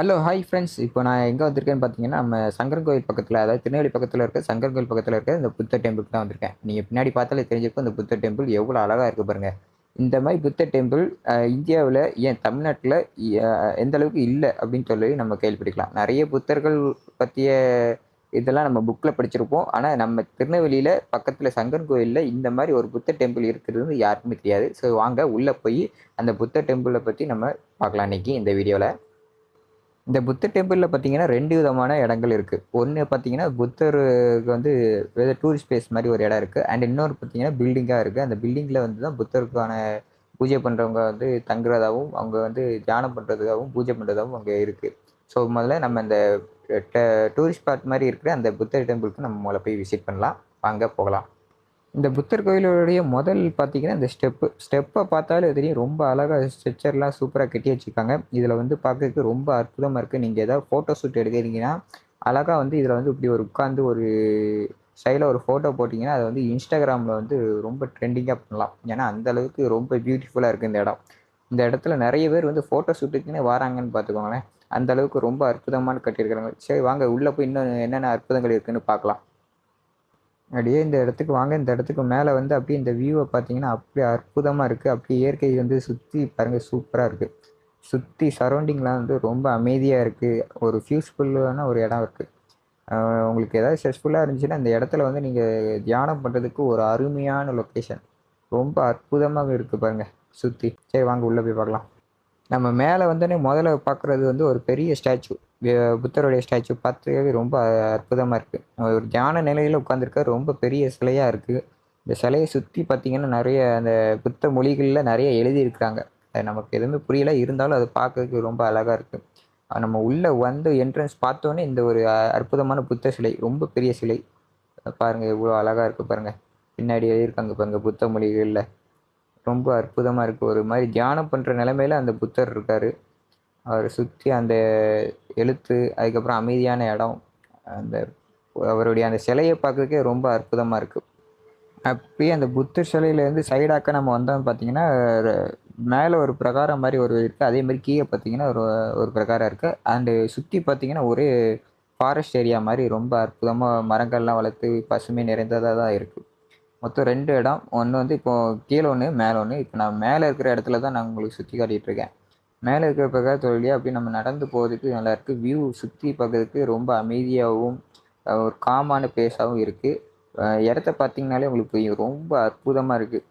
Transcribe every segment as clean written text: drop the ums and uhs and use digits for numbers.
Hello hi friends. இப்போ நான் எங்கே வந்திருக்கேன்னு பார்த்தீங்கன்னா, நம்ம சங்கரன் கோயில் பக்கத்தில், அதாவது திருநெல்வேலி பக்கத்தில் இருக்க சங்கரன் கோயில் பக்கத்தில் இருக்க இந்த புத்தர் டெம்பிளுக்கு தான் வந்திருக்கேன். நீங்கள் பின்னாடி பார்த்தாலே தெரிஞ்சிருக்கும் இந்த புத்தர் டெம்பிள் எவ்வளோ அழகாக இருக்குது பாருங்க. இந்த மாதிரி புத்தர் டெம்பிள் இந்தியாவில் ஏன் தமிழ்நாட்டில் எந்த அளவுக்கு இல்லை அப்படின்னு சொல்லி நம்ம கேள்விப்பட்டிருக்கலாம். நிறைய புத்தர்கள் பற்றிய இதெல்லாம் நம்ம புக்கில் படிச்சிருப்போம். ஆனால் நம்ம திருநெல்வேலியில் பக்கத்தில் சங்கரன் கோயிலில் இந்த மாதிரி ஒரு புத்தர் டெம்பிள் இருக்கிறது வந்து யாருக்குமே தெரியாது. ஸோ வாங்க உள்ளே போய் அந்த புத்தர் டெம்பிளை பற்றி நம்ம பார்க்கலாம் இன்னைக்கு இந்த வீடியோவில். இந்த புத்தர் டெம்பிளில் பார்த்தீங்கன்னா 2 விதமான இடங்கள் இருக்குது. ஒன்று பார்த்தீங்கன்னா புத்தருக்கு வந்து டூரிஸ்ட் பிளேஸ் மாதிரி ஒரு இடம் இருக்குது. அண்ட் இன்னொரு பார்த்தீங்கன்னா பில்டிங்காக இருக்குது. அந்த பில்டிங்கில் வந்து தான் புத்தருக்கான பூஜை பண்ணுறவங்க வந்து தங்குறதாகவும், அவங்க வந்து தியானம் பண்ணுறதுக்காகவும், பூஜை பண்ணுறதாகவும் அங்கே இருக்குது. ஸோ முதல்ல நம்ம இந்த டூரிஸ்ட் ஸ்பாட் மாதிரி இருக்கிற அந்த புத்தர் டெம்பிளுக்கு நம்ம முதல்ல போய் விசிட் பண்ணலாம். வாங்க போகலாம். இந்த புத்தர் கோயிலுடைய முதல் பார்த்தீங்கன்னா, இந்த ஸ்டெப்பை பார்த்தாலே தெரியும். ரொம்ப அழகாக ஸ்ட்ரக்சர்லாம் சூப்பராக கட்டி வச்சுருக்காங்க. இதில் வந்து பார்க்கறதுக்கு ரொம்ப அற்புதமாக இருக்குது. நீங்கள் ஏதாவது ஃபோட்டோ ஷூட் எடுக்கிறீங்கன்னா, அழகாக வந்து இதில் வந்து இப்படி ஒரு உட்காந்து ஒரு ஸ்டைலாக ஒரு ஃபோட்டோ போட்டிங்கன்னா, அதை வந்து இன்ஸ்டாகிராமில் வந்து ரொம்ப ட்ரெண்டிங்காக பண்ணலாம். ஏன்னா அந்த அளவுக்கு ரொம்ப பியூட்டிஃபுல்லாக இருக்குது இந்த இடம். இந்த இடத்துல நிறைய பேர் வந்து ஃபோட்டோ ஷூட்டுக்குன்னே வராங்கன்னு பார்த்துக்கோங்களேன். அந்த அளவுக்கு ரொம்ப அற்புதமான கட்டியிருக்கிறாங்க. சரி வாங்க உள்ளே போய் இன்னும் என்னென்ன அற்புதங்கள் இருக்குதுன்னு பார்க்கலாம். அப்படியே இந்த இடத்துக்கு வாங்க. இந்த இடத்துக்கு மேலே வந்து அப்படியே இந்த வியூவை பார்த்தீங்கன்னா அப்படியே அற்புதமாக இருக்குது. அப்படியே இயற்கை வந்து சுற்றி பாருங்கள், சூப்பராக இருக்குது. சுற்றி சரௌண்டிங்லாம் வந்து ரொம்ப அமைதியாக இருக்குது. ஒரு பீஸ்ஃபுல்லான ஒரு இடம் இருக்குது. உங்களுக்கு ஏதாவது ஸ்ட்ரெஸ்ஃபுல்லாக இருந்துச்சுன்னா இந்த இடத்துல வந்து நீங்கள் தியானம் பண்ணுறதுக்கு ஒரு அருமையான லொக்கேஷன். ரொம்ப அற்புதமாக இருக்குது பாருங்கள் சுற்றி. சரி வாங்க உள்ளே போய் பார்க்கலாம். நம்ம மேலே வந்தோடனே முதல்ல பார்க்குறது வந்து ஒரு பெரிய ஸ்டாச்சு. புத்தருடைய ஸ்டாச்சு பார்த்துக்கவே ரொம்ப அற்புதமாக இருக்குது. ஒரு தியான நிலையில் உட்காந்துருக்காரு. ரொம்ப பெரிய சிலையாக இருக்குது. இந்த சிலையை சுற்றி பார்த்தீங்கன்னா நிறைய அந்த புத்த மொழிகளில் நிறைய எழுதியிருக்கிறாங்க. அது நமக்கு எதுவுமே புரியல, இருந்தாலும் அது பார்க்கறதுக்கு ரொம்ப அழகாக இருக்குது. நம்ம உள்ளே வந்து என்ட்ரன்ஸ் பார்த்தோன்னே இந்த ஒரு அற்புதமான புத்த சிலை, ரொம்ப பெரிய சிலை பாருங்கள், எவ்வளோ அழகாக இருக்குது பாருங்கள். பின்னாடி எழுதியிருக்காங்க பாருங்கள் புத்த மொழிகளில். ரொம்ப அற்புதமாக இருக்குது. ஒரு மாதிரி தியானம் பண்ணுற நிலைமையில் அந்த புத்தர் இருக்கார். அவரை சுற்றி அந்த எழுத்து, அதுக்கப்புறம் அமைதியான இடம், அந்த அவருடைய அந்த சிலையை பார்க்கறதுக்கே ரொம்ப அற்புதமாக இருக்குது. அப்படியே அந்த புத்தர் சிலையிலேருந்து சைடாக்க நம்ம வந்தோம்னு பார்த்தீங்கன்னா, மேலே ஒரு பிரகாரம் மாதிரி ஒரு இருக்குது. அதேமாதிரி கீழே பார்த்தீங்கன்னா ஒரு ஒரு பிரகாரம் இருக்குது. அண்டு சுற்றி பார்த்தீங்கன்னா ஒரே ஃபாரஸ்ட் ஏரியா மாதிரி ரொம்ப அற்புதமாக மரங்கள்லாம் வளர்த்து பசுமை நிறைந்ததாக தான் இருக்குது. மொத்தம் 2 இடம். ஒன்று வந்து இப்போது கீழே ஒன்று, மேலே ஒன்று. இப்போ நான் மேலே இருக்கிற இடத்துல தான் நான் உங்களுக்கு சுற்றி காட்டிகிட்ருக்கேன். மேலே இருக்கிற பிரகாரத்து வழியாக அப்படியே நம்ம நடந்து போகிறதுக்கு நல்லாயிருக்கு. வியூ சுற்றி பார்க்கறதுக்கு ரொம்ப அமைதியாகவும் ஒரு காமான பிளேஸாகவும் இருக்குது. இடத்த பார்த்தீங்கனாலே உங்களுக்கு புரியும். ரொம்ப அற்புதமாக இருக்குது.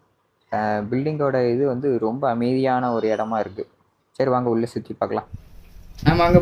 பில்டிங்கோட இது வந்து ரொம்ப அமைதியான ஒரு இடமா இருக்குது. சரி வாங்க உள்ளே சுற்றி பார்க்கலாம். நம்ம அங்கே